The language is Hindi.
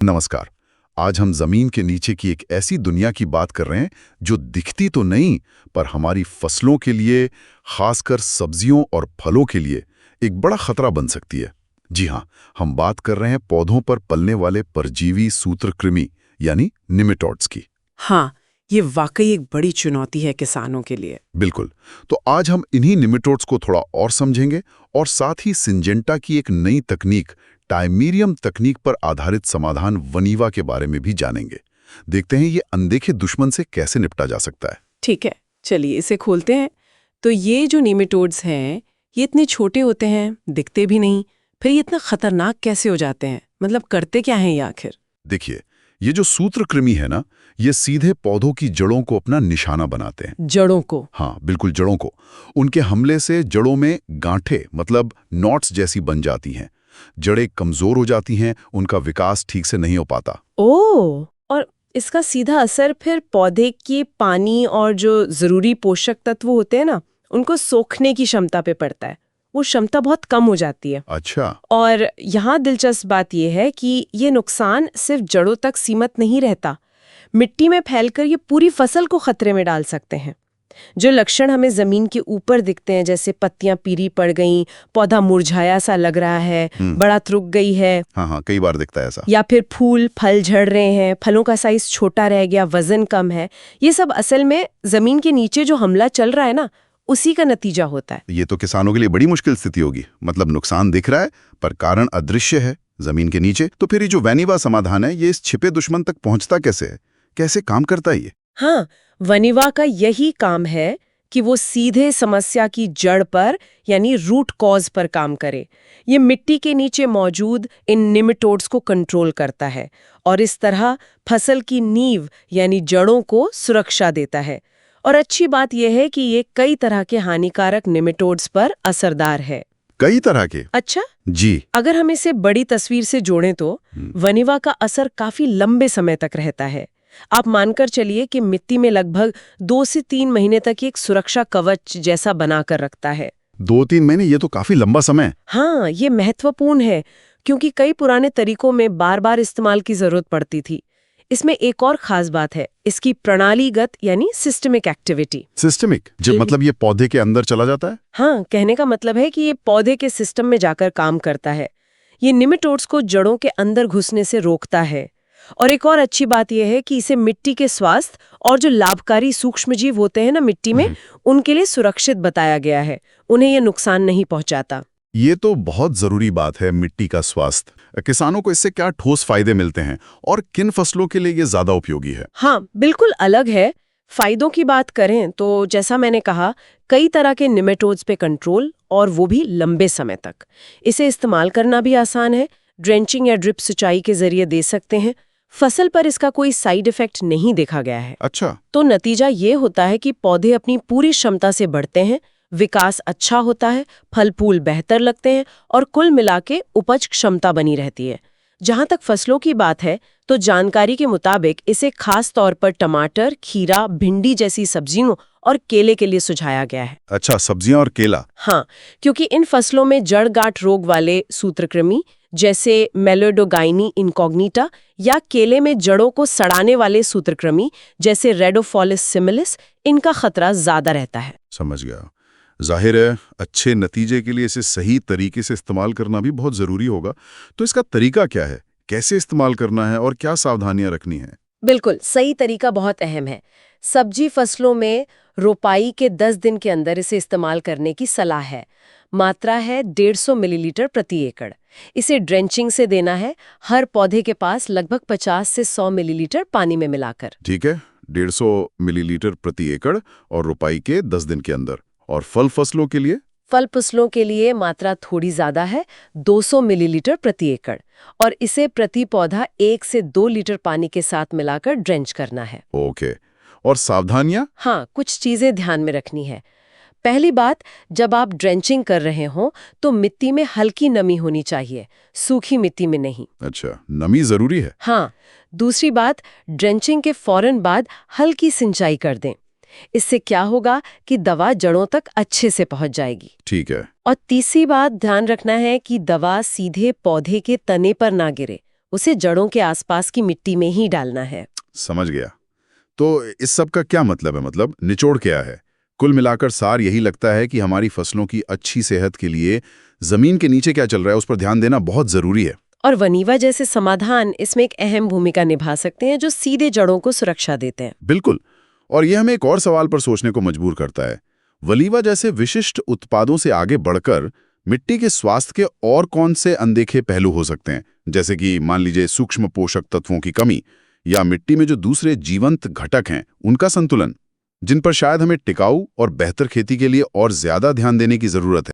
नमस्कार। आज हम जमीन के नीचे की एक ऐसी दुनिया की बात कर रहे हैं जो दिखती तो नहीं, पर हमारी फसलों के लिए, खासकर सब्जियों और फलों के लिए एक बड़ा खतरा बन सकती है। जी हाँ, हम बात कर रहे हैं पौधों पर पलने वाले परजीवी सूत्रकृमि यानी निमेटोड्स की। हाँ, ये वाकई एक बड़ी चुनौती है किसानों के लिए। बिल्कुल। तो आज हम इन्हीं निमेटोड्स को थोड़ा और समझेंगे और साथ ही सिंजेंटा की एक नई तकनीक, टाइमेरियम तकनीक पर आधारित समाधान वनीवा के बारे में भी जानेंगे। देखते हैं ये अनदेखे दुश्मन से कैसे निपटा जा सकता है। ठीक है, चलिए इसे खोलते हैं। तो ये जो निमेटोड्स हैं, ये इतने छोटे होते हैं, दिखते भी नहीं, फिर ये इतना खतरनाक कैसे हो जाते हैं? मतलब करते क्या हैं ये आखिर? देखिए, ये जो सूत्रकृमि है ना, ये सीधे पौधों की जड़ों को अपना निशाना बनाते हैं। जड़ों को? हाँ, बिल्कुल जड़ों को। उनके हमले से जड़ों में गांठें मतलब नॉट्स जैसी बन जाती हैं। जड़ें कमजोर हो जाती हैं, उनका विकास ठीक से नहीं हो पाता। ओह! और इसका सीधा असर फिर पौधे के पानी और जो जरूरी पोषक तत्व होते हैं ना, उनको सोखने की क्षमता पे पड़ता है। वो क्षमता बहुत कम हो जाती है। अच्छा। और यहाँ दिलचस्प बात यह है कि ये नुकसान सिर्फ जड़ों तक सीमित नहीं रहता, मिट्टी में फैलकर ये पूरी फसल को खतरे में डाल सकते हैं। जो लक्षण हमें जमीन के ऊपर दिखते हैं, जैसे पत्तियां पीली पड़ गईं, पौधा मुरझाया सा लग रहा है, बढ़त रुक गई है, हाँ, कई बार दिखता है ऐसा। या फिर फूल फल झड़ रहे हैं, फलों का साइज छोटा रह गया, वजन कम है, ये सब असल में जमीन के नीचे जो हमला चल रहा है ना, उसी का नतीजा होता है। ये तो किसानों के लिए बड़ी मुश्किल स्थिति होगी। मतलब नुकसान दिख रहा है पर कारण अदृश्य है जमीन के नीचे। तो फिर ये जो वैनिवा समाधान है, ये इस छिपे दुश्मन तक पहुंचता कैसे है, कैसे काम करता है ये? हाँ, वनीवा का यही काम है कि वो सीधे समस्या की जड़ पर यानी रूट कॉज पर काम करे। ये मिट्टी के नीचे मौजूद इन निमेटोड्स को कंट्रोल करता है और इस तरह फसल की नींव यानी जड़ों को सुरक्षा देता है। और अच्छी बात यह है कि ये कई तरह के हानिकारक निमेटोड्स पर असरदार है। कई तरह के? अच्छा जी। अगर हम इसे बड़ी तस्वीर से जोड़ें तो वनीवा का असर काफी लंबे समय तक रहता है। आप मानकर चलिए कि मिट्टी में लगभग 2 से 3 महीने तक एक सुरक्षा कवच जैसा बनाकर रखता है। 2-3 महीने? ये तो काफी लंबा समय है। हाँ, ये महत्वपूर्ण है क्योंकि कई पुराने तरीकों में बार-बार इस्तेमाल की जरूरत पड़ती थी। इसमें एक और खास बात है, इसकी प्रणालीगत यानी सिस्टमिक एक्टिविटी। सिस्टमिक? जब मतलब ये पौधे के अंदर चला जाता है? हाँ, कहने का मतलब है कि ये पौधे के सिस्टम में जाकर काम करता है। ये निमेटोड्स को जड़ों के अंदर घुसने से रोकता है। और एक और अच्छी बात यह है कि इसे मिट्टी के स्वास्थ्य और जो लाभकारी सूक्ष्मजीव होते हैं ना मिट्टी में, उनके लिए सुरक्षित बताया गया है। उन्हें यह नुकसान नहीं पहुंचाता। ये तो बहुत जरूरी बात है, मिट्टी का स्वास्थ्य। किसानों को इससे क्या ठोस फायदे मिलते हैं और किन फसलों के लिए ये ज्यादा उपयोगी है? हाँ, बिल्कुल अलग है। फायदों की बात करें तो जैसा मैंने कहा, कई तरह के निमेटोड्स पे कंट्रोल और वो भी लंबे समय तक। इसे इस्तेमाल करना भी आसान है, ड्रेंचिंग या ड्रिप सिंचाई के जरिए दे सकते हैं। फसल पर इसका कोई साइड इफेक्ट नहीं देखा गया है। अच्छा। तो नतीजा ये होता है कि पौधे अपनी पूरी क्षमता से बढ़ते हैं, विकास अच्छा होता है, फल फूल बेहतर लगते हैं और कुल मिला के उपज क्षमता बनी रहती है। जहाँ तक फसलों की बात है तो जानकारी के मुताबिक इसे खास तौर पर टमाटर, खीरा, भिंडी जैसी सब्जियों और केले के लिए सुझाया गया है। अच्छा, सब्जियां और केला। हाँ, क्योंकि इन फसलों में जड़ गांठ रोग वाले सूत्रकृमि जैसे मेलोडोगाइनी इनकॉग्निटा या केले में जड़ों को सड़ाने वाले सूत्रकृमि जैसे रेडोफॉलिस सिमिलिस, इनका खतरा ज्यादा रहता है। समझ गया। जाहिर है अच्छे नतीजे के लिए इसे सही तरीके से इस्तेमाल करना भी बहुत जरूरी होगा। तो इसका तरीका क्या है, कैसे इस्तेमाल करना है और क्या सावधानियां रखनी है? बिल्कुल सही तरीका बहुत अहम है। सब्जी फसलों में रोपाई के 10 दिन के अंदर इसे इस्तेमाल करने की सलाह है। मात्रा है 150 मिलीलीटर प्रति एकड़। इसे ड्रेंचिंग से देना है, हर पौधे के पास लगभग 50 से 100 मिलीलीटर पानी में मिलाकर। ठीक है, 150 मिलीलीटर प्रति एकड़ और रुपाई के 10 दिन के अंदर। और फल फसलों के लिए? फल फसलों के लिए मात्रा थोड़ी ज्यादा है, 200 मिलीलीटर प्रति एकड़, और इसे प्रति पौधा 1 से 2 लीटर पानी के साथ मिलाकर ड्रेंच करना है। ओके। और सावधानियां? हाँ, कुछ चीजें ध्यान में रखनी है। पहली बात, जब आप ड्रेंचिंग कर रहे हो तो मिट्टी में हल्की नमी होनी चाहिए, सूखी मिट्टी में नहीं। अच्छा, नमी जरूरी है। हाँ, दूसरी बात, ड्रेंचिंग के फौरन बाद हल्की सिंचाई कर दें। इससे क्या होगा कि दवा जड़ों तक अच्छे से पहुंच जाएगी। ठीक है। और तीसरी बात ध्यान रखना है कि दवा सीधे पौधे के तने पर ना गिरे, उसे जड़ों के आसपास की मिट्टी में ही डालना है। समझ गया। तो इस सब का क्या मतलब है, मतलब निचोड़ क्या है? कुल मिलाकर सार यही लगता है कि हमारी फसलों की अच्छी सेहत के लिए जमीन के नीचे क्या चल रहा है उस पर ध्यान देना बहुत जरूरी है। और वनीवा जैसे समाधान इसमें एक अहम भूमिका निभा सकते हैं, जो सीधे जड़ों को सुरक्षा देते हैं। बिल्कुल। और यह हमें एक और सवाल पर सोचने को मजबूर करता है। वलीवा जैसे विशिष्ट उत्पादों से आगे बढ़कर मिट्टी के स्वास्थ्य के और कौन से अनदेखे पहलू हो सकते हैं, जैसे कि मान लीजिए सूक्ष्म पोषक तत्वों की कमी या मिट्टी में जो दूसरे जीवंत घटक हैं उनका संतुलन, जिन पर शायद हमें टिकाऊ और बेहतर खेती के लिए और ज्यादा ध्यान देने की जरूरत है।